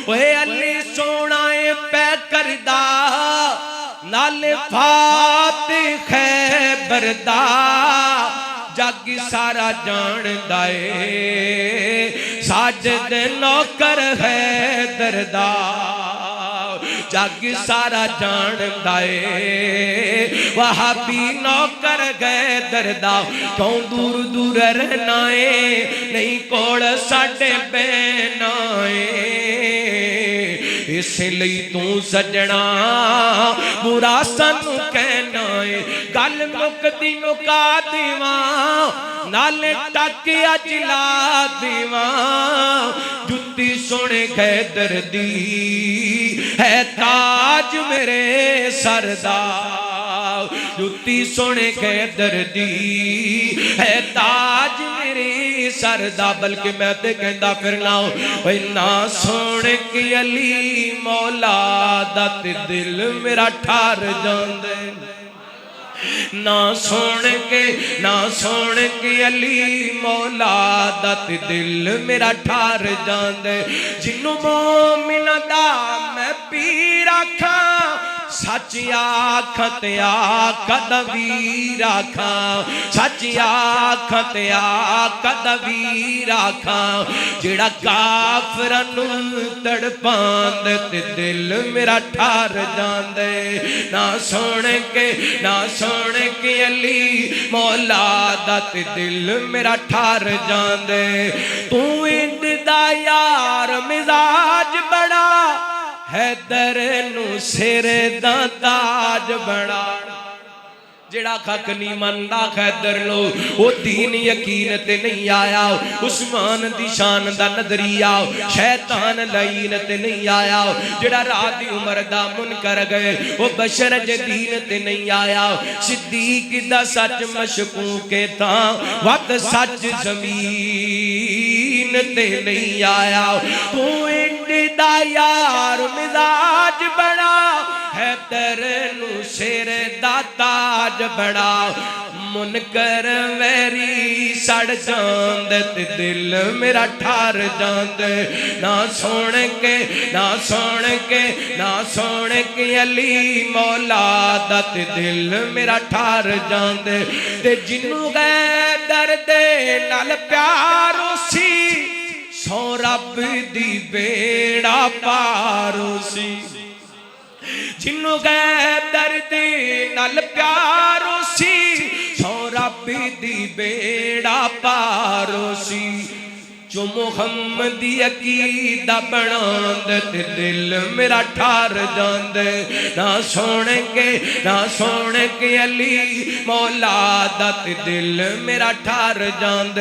اوے علی سونا پہ کردا نال فاتح خیبر دا جگ سارا جان دائے ساجد نوکر حیدر دا جگ سارا جان دائے وہابی نوکر حیدر دا کیوں دور دور رہنائے نہیں کوڑ ساڑے بینائے اس لئی تو سجنا برا سنو کہنا ہے گل مکدی مکا دیواں نال ٹاکیا جلا دیواں جتی سنے حیدر دی ہے تاج میرے سردار جتی سنے حیدر دی ہے تاج میرے سردار بلکہ میں تے کہندا پھرنا اوے نا سونے کی علی مولا دا تے دل میرا ٹھار جاندے نا سونے کے علی مولا دا تے دل میرا ٹھار جاندے جنوں مومن دا میں پیر آکھاں سچ آکھت آکھت ویر آکھاں سچ آکھت آکھت ویر آکھاں جڑا کافرن تڑپاند تے دل میرا ٹھار جاندے نا سونے کے علی مولا دا تے دل میرا ٹھار جاندے تو اند دا یار مزاج بڑا حیدر نو سر دا تاج بڑا جڑا خاک نہیں مندا حیدر نو وہ دین یقین تے نہیں آیا عثمان دی شان دا نظریہ شیطان لعین تے نہیں آیا جڑا راہ دی عمر دا منکر گئے وہ بشر دین تے نہیں آیا صدیق دا سچ مشکوک تھا وقت سچ زمین تے نہیں آیا تو انڈ دا یار مزاج بڑا حیدر نو سر دا تاج بڑا منکر ویری سڑ جاند تے دل میرا ٹھار جاند نا سونے کے علی مولا دا تے دل میرا ٹھار جاند تے جنوں حیدر دے نال پیارو سی سو رب دی بیڑا پارو سی جنوں حیدر دے نال پیارو سی سو رب دی بیڑا پارو سی جو محمدی عقیدہ بناند تے دل میرا ٹھار جاند نا سونے کے علی مولا دا تے دل میرا ٹھار جاند